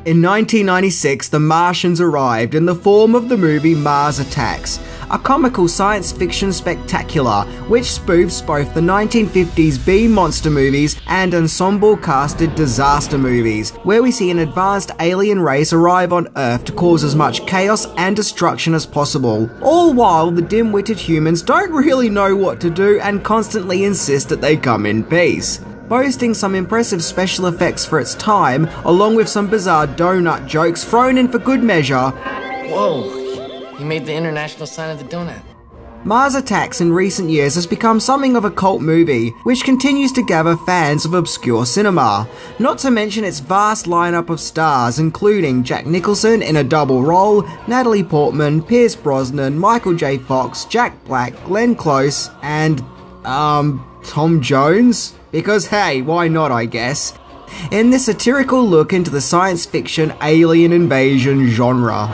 In 1996, the Martians arrived in the form of the movie Mars Attacks, a comical science fiction spectacular which spoofs both the 1950s B-monster movies and ensemble-casted disaster movies, where we see an advanced alien race arrive on Earth to cause as much chaos and destruction as possible, all while the dim-witted humans don't really know what to do and constantly insist that they come in peace. Boasting some impressive special effects for its time, along with some bizarre donut jokes thrown in for good measure. Whoa, he made the international sign of the donut. Mars Attacks in recent years has become something of a cult movie, which continues to gather fans of obscure cinema, not to mention its vast lineup of stars including Jack Nicholson in a double role, Natalie Portman, Pierce Brosnan, Michael J. Fox, Jack Black, Glenn Close, and, Tom Jones? Because hey, why not, I guess, in this satirical look into the science fiction alien invasion genre.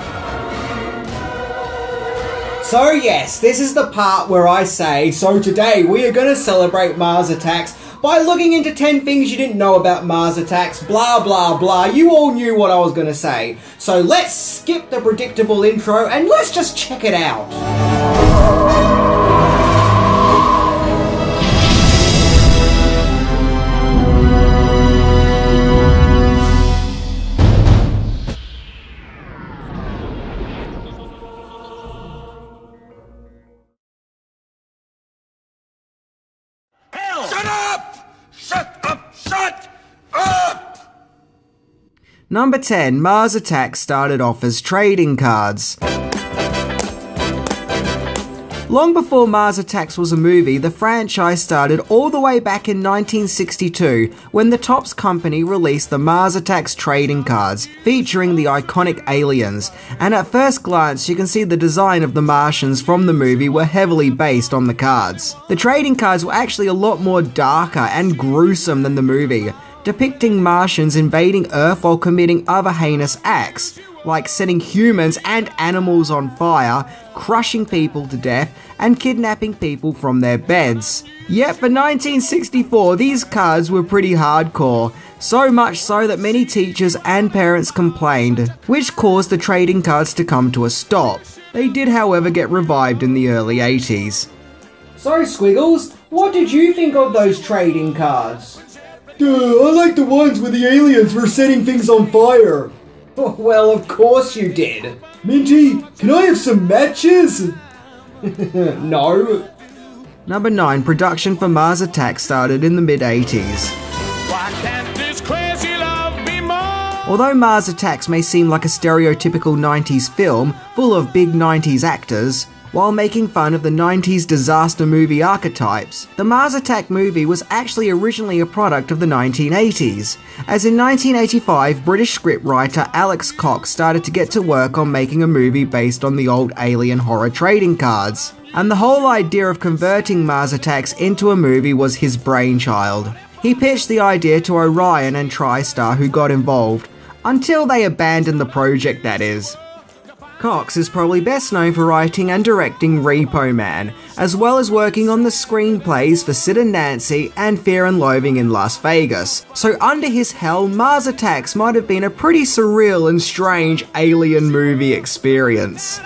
So yes, this is the part where I say, so today we are going to celebrate Mars Attacks by looking into 10 things you didn't know about Mars Attacks, blah blah blah, you all knew what I was going to say. So let's skip the predictable intro and let's just check it out. Number 10, Mars Attacks started off as trading cards. Long before Mars Attacks was a movie, the franchise started all the way back in 1962 when the Topps company released the Mars Attacks trading cards, featuring the iconic aliens, and at first glance you can see the design of the Martians from the movie were heavily based on the cards. The trading cards were actually a lot more darker and gruesome than the movie, depicting Martians invading Earth while committing other heinous acts, like setting humans and animals on fire, crushing people to death, and kidnapping people from their beds. Yet for 1964, these cards were pretty hardcore, so much so that many teachers and parents complained, which caused the trading cards to come to a stop. They did, however, get revived in the early 80s. So Squiggles, what did you think of those trading cards? I like the ones where the aliens were setting things on fire. Well, of course you did. Minty, can I have some matches? No. Number 9, production for Mars Attacks started in the mid-80s. Although Mars Attacks may seem like a stereotypical 90s film full of big 90s actors, while making fun of the 90s disaster movie archetypes, the Mars Attack movie was actually originally a product of the 1980s, as in 1985 British scriptwriter Alex Cox started to get to work on making a movie based on the old alien horror trading cards. And the whole idea of converting Mars Attacks into a movie was his brainchild. He pitched the idea to Orion and TriStar, who got involved, until they abandoned the project, that is. Cox is probably best known for writing and directing Repo Man, as well as working on the screenplays for Sid and Nancy and Fear and Loathing in Las Vegas. So under his helm, Mars Attacks might have been a pretty surreal and strange alien movie experience.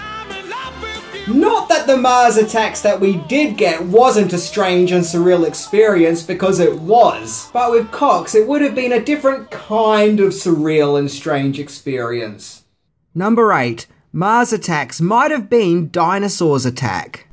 Not that the Mars Attacks that we did get wasn't a strange and surreal experience, because it was. But with Cox, it would have been a different kind of surreal and strange experience. Number 8. Mars Attacks might have been Dinosaurs Attack.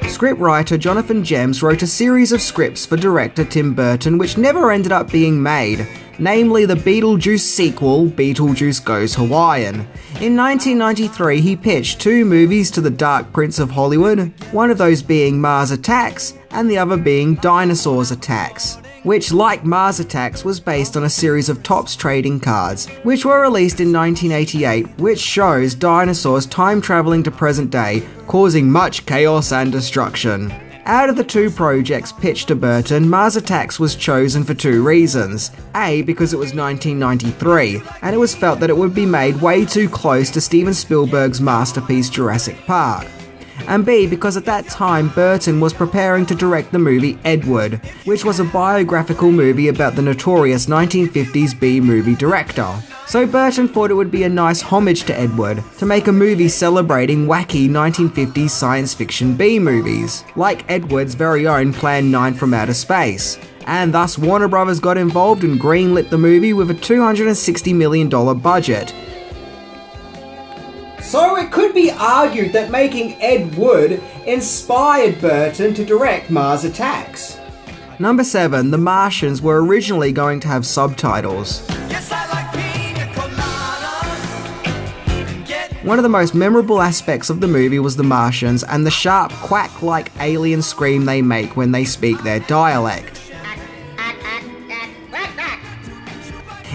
Scriptwriter Jonathan Gems wrote a series of scripts for director Tim Burton which never ended up being made, namely the Beetlejuice sequel, Beetlejuice Goes Hawaiian. In 1993 he pitched 2 movies to the Dark Prince of Hollywood, one of those being Mars Attacks and the other being Dinosaurs Attacks, which, like Mars Attacks, was based on a series of Topps trading cards, which were released in 1988, which shows dinosaurs time travelling to present day, causing much chaos and destruction. Out of the 2 projects pitched to Burton, Mars Attacks was chosen for 2 reasons. A, because it was 1993, and it was felt that it would be made way too close to Steven Spielberg's masterpiece Jurassic Park. and B, because at that time Burton was preparing to direct the movie Ed Wood, which was a biographical movie about the notorious 1950s B-movie director. So Burton thought it would be a nice homage to Ed Wood to make a movie celebrating wacky 1950s science fiction B-movies, like Ed Wood's very own Plan 9 from Outer Space. And thus Warner Brothers got involved and greenlit the movie with a $260 million budget. So it could be argued that making Ed Wood inspired Burton to direct Mars Attacks. Number 7. The Martians were originally going to have subtitles. One of the most memorable aspects of the movie was the Martians and the sharp quack-like alien scream they make when they speak their dialect.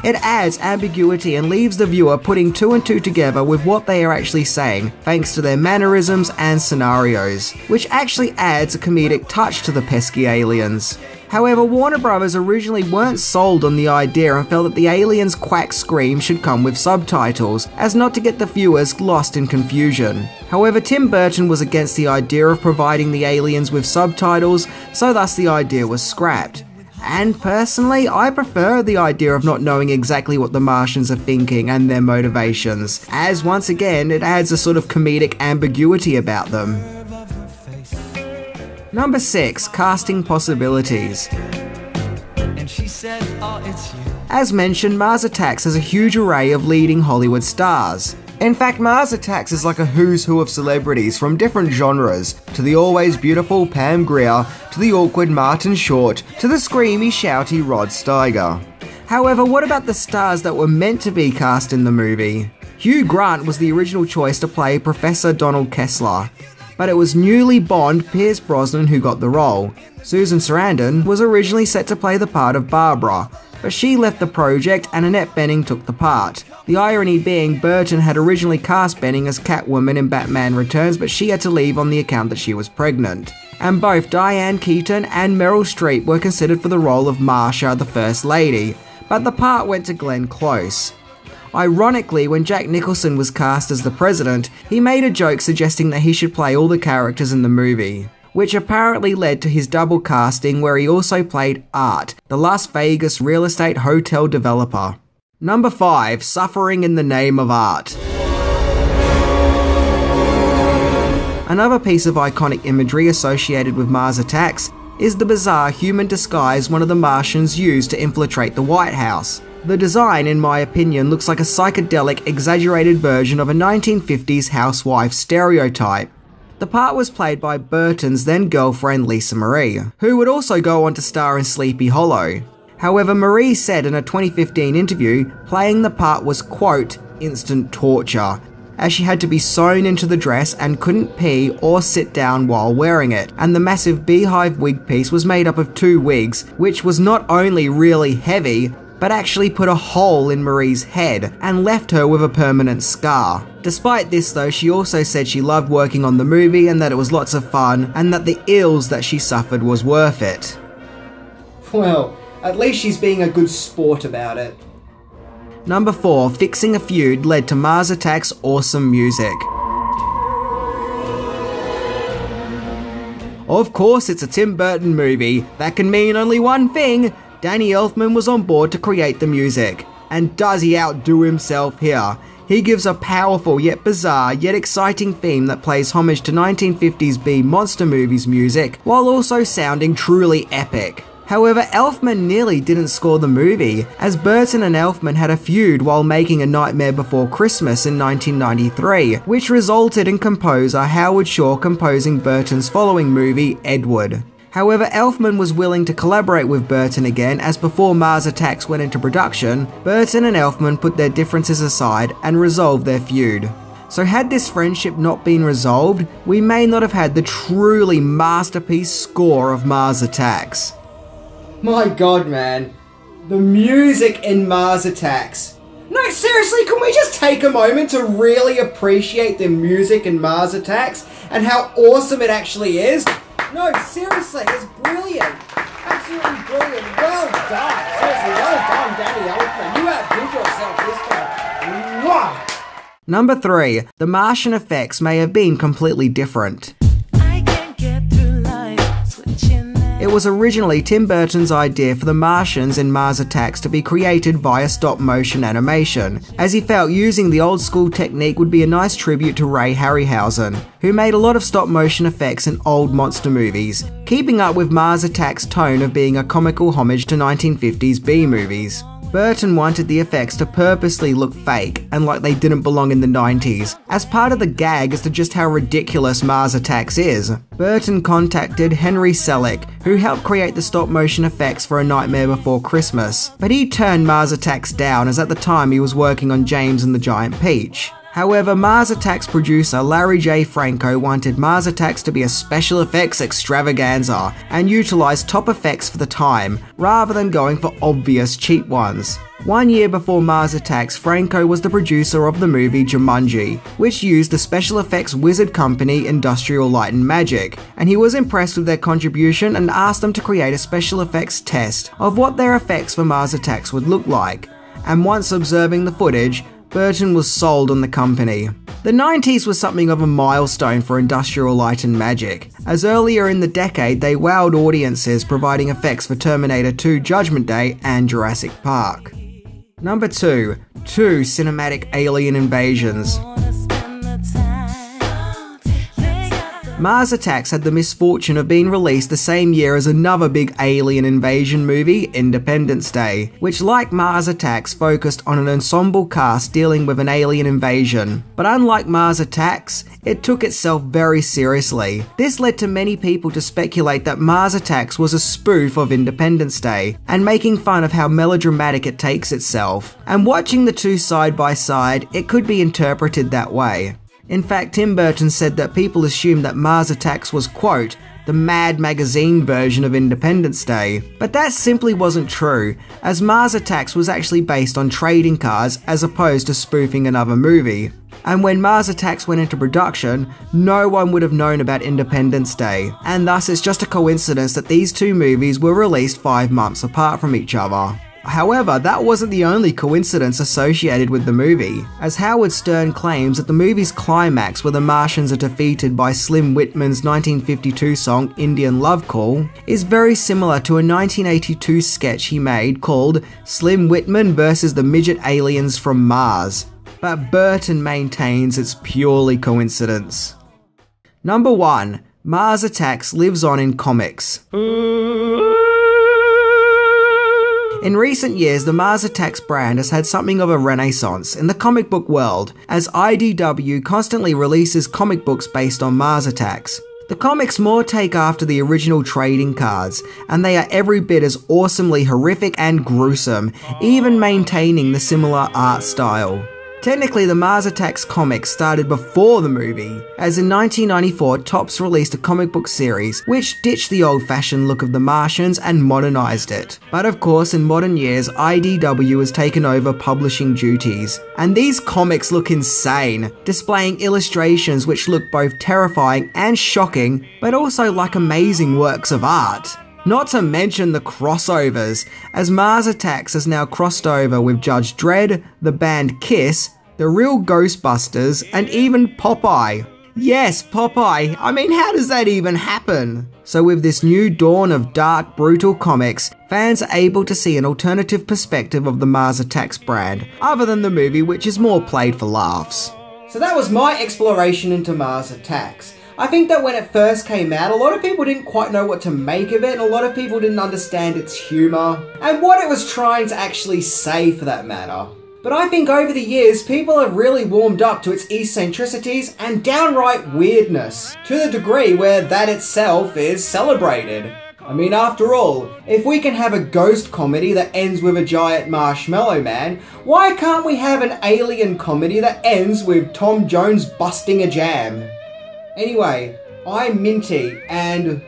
It adds ambiguity and leaves the viewer putting two and two together with what they are actually saying, thanks to their mannerisms and scenarios, which actually adds a comedic touch to the pesky aliens. However, Warner Brothers originally weren't sold on the idea and felt that the aliens' quack scream should come with subtitles, as not to get the viewers lost in confusion. However, Tim Burton was against the idea of providing the aliens with subtitles, so thus the idea was scrapped. And personally, I prefer the idea of not knowing exactly what the Martians are thinking and their motivations, as once again, it adds a sort of comedic ambiguity about them. Number 6. Casting possibilities. As mentioned, Mars Attacks has a huge array of leading Hollywood stars. In fact, Mars Attacks is like a who's who of celebrities from different genres, to the always beautiful Pam Grier, to the awkward Martin Short, to the screamy, shouty Rod Steiger. However, what about the stars that were meant to be cast in the movie? Hugh Grant was the original choice to play Professor Donald Kessler, but it was newly Bond Pierce Brosnan who got the role. Susan Sarandon was originally set to play the part of Barbara, but she left the project and Annette Bening took the part. The irony being Burton had originally cast Bening as Catwoman in Batman Returns, but she had to leave on the account that she was pregnant. And both Diane Keaton and Meryl Streep were considered for the role of Marsha, the First Lady, but the part went to Glenn Close. Ironically, when Jack Nicholson was cast as the President, he made a joke suggesting that he should play all the characters in the movie, which apparently led to his double casting where he also played Art, the Las Vegas real estate hotel developer. Number 5. Suffering in the name of art. Another piece of iconic imagery associated with Mars Attacks is the bizarre human disguise one of the Martians used to infiltrate the White House. The design, in my opinion, looks like a psychedelic, exaggerated version of a 1950s housewife stereotype. The part was played by Burton's then-girlfriend Lisa Marie, who would also go on to star in Sleepy Hollow. However, Marie said in a 2015 interview, playing the part was, quote, instant torture, as she had to be sewn into the dress and couldn't pee or sit down while wearing it, and the massive beehive wig piece was made up of 2 wigs, which was not only really heavy, but actually put a hole in Marie's head and left her with a permanent scar. Despite this though, she also said she loved working on the movie and that it was lots of fun and that the ills that she suffered was worth it. Well, at least she's being a good sport about it. Number 4. Fixing a feud led to Mars Attacks' awesome music. Of course, it's a Tim Burton movie. That can mean only one thing. Danny Elfman was on board to create the music. And does he outdo himself here? He gives a powerful yet bizarre yet exciting theme that plays homage to 1950s B monster movies music while also sounding truly epic. However, Elfman nearly didn't score the movie, as Burton and Elfman had a feud while making A Nightmare Before Christmas in 1993, which resulted in composer Howard Shore composing Burton's following movie, Ed Wood. However, Elfman was willing to collaborate with Burton again, as before Mars Attacks went into production, Burton and Elfman put their differences aside and resolved their feud. So had this friendship not been resolved, we may not have had the truly masterpiece score of Mars Attacks. My god, man. The music in Mars Attacks. No, seriously, can we just take a moment to really appreciate the music in Mars Attacks and how awesome it actually is? No, seriously, it's brilliant. Absolutely brilliant. Well done. Seriously, well done, Danny Elfman. You outdid yourself this time. Mwah! Number 3. The Martian Effects may have been completely different. It was originally Tim Burton's idea for the Martians in Mars Attacks to be created via stop-motion animation, as he felt using the old-school technique would be a nice tribute to Ray Harryhausen, who made a lot of stop-motion effects in old monster movies, keeping up with Mars Attacks' tone of being a comical homage to 1950s B-movies. Burton wanted the effects to purposely look fake and like they didn't belong in the 90s, as part of the gag as to just how ridiculous Mars Attacks is. Burton contacted Henry Selick, who helped create the stop-motion effects for A Nightmare Before Christmas, but he turned Mars Attacks down as at the time he was working on James and the Giant Peach. However, Mars Attacks producer Larry J. Franco wanted Mars Attacks to be a special effects extravaganza and utilise top effects for the time, rather than going for obvious cheap ones. 1 year before Mars Attacks, Franco was the producer of the movie Jumanji, which used the special effects wizard company Industrial Light and Magic, and he was impressed with their contribution and asked them to create a special effects test of what their effects for Mars Attacks would look like. And once observing the footage, Burton was sold on the company. The 90s was something of a milestone for Industrial Light and Magic, as earlier in the decade they wowed audiences providing effects for Terminator 2 Judgment Day and Jurassic Park. Number 2. Two cinematic alien invasions. Mars Attacks had the misfortune of being released the same year as another big alien invasion movie, Independence Day, which like Mars Attacks focused on an ensemble cast dealing with an alien invasion. But unlike Mars Attacks, it took itself very seriously. This led to many people to speculate that Mars Attacks was a spoof of Independence Day, and making fun of how melodramatic it takes itself. And watching the two side by side, it could be interpreted that way. In fact, Tim Burton said that people assumed that Mars Attacks was, quote, the Mad Magazine version of Independence Day. But that simply wasn't true, as Mars Attacks was actually based on trading cards as opposed to spoofing another movie. And when Mars Attacks went into production, no one would have known about Independence Day, and thus it's just a coincidence that these two movies were released 5 months apart from each other. However, that wasn't the only coincidence associated with the movie, as Howard Stern claims that the movie's climax, where the Martians are defeated by Slim Whitman's 1952 song Indian Love Call, is very similar to a 1982 sketch he made called Slim Whitman vs. the Midget Aliens from Mars. But Burton maintains it's purely coincidence. Number 1. Mars Attacks lives on in comics. In recent years, the Mars Attacks brand has had something of a renaissance in the comic book world, as IDW constantly releases comic books based on Mars Attacks. The comics more take after the original trading cards, and they are every bit as awesomely horrific and gruesome, even maintaining the similar art style. Technically, the Mars Attacks comics started before the movie, as in 1994 Topps released a comic book series which ditched the old-fashioned look of the Martians and modernised it. But of course, in modern years, IDW has taken over publishing duties, and these comics look insane, displaying illustrations which look both terrifying and shocking, but also like amazing works of art. Not to mention the crossovers, as Mars Attacks has now crossed over with Judge Dredd, the band Kiss, the real Ghostbusters, and even Popeye. Yes, Popeye. I mean, how does that even happen? So with this new dawn of dark, brutal comics, fans are able to see an alternative perspective of the Mars Attacks brand, other than the movie, which is more played for laughs. So that was my exploration into Mars Attacks. I think that when it first came out, a lot of people didn't quite know what to make of it, and a lot of people didn't understand its humour, and what it was trying to actually say for that matter. But I think over the years, people have really warmed up to its eccentricities and downright weirdness, to the degree where that itself is celebrated. I mean, after all, if we can have a ghost comedy that ends with a giant marshmallow man, why can't we have an alien comedy that ends with Tom Jones busting a jam? Anyway, I'm Minty, and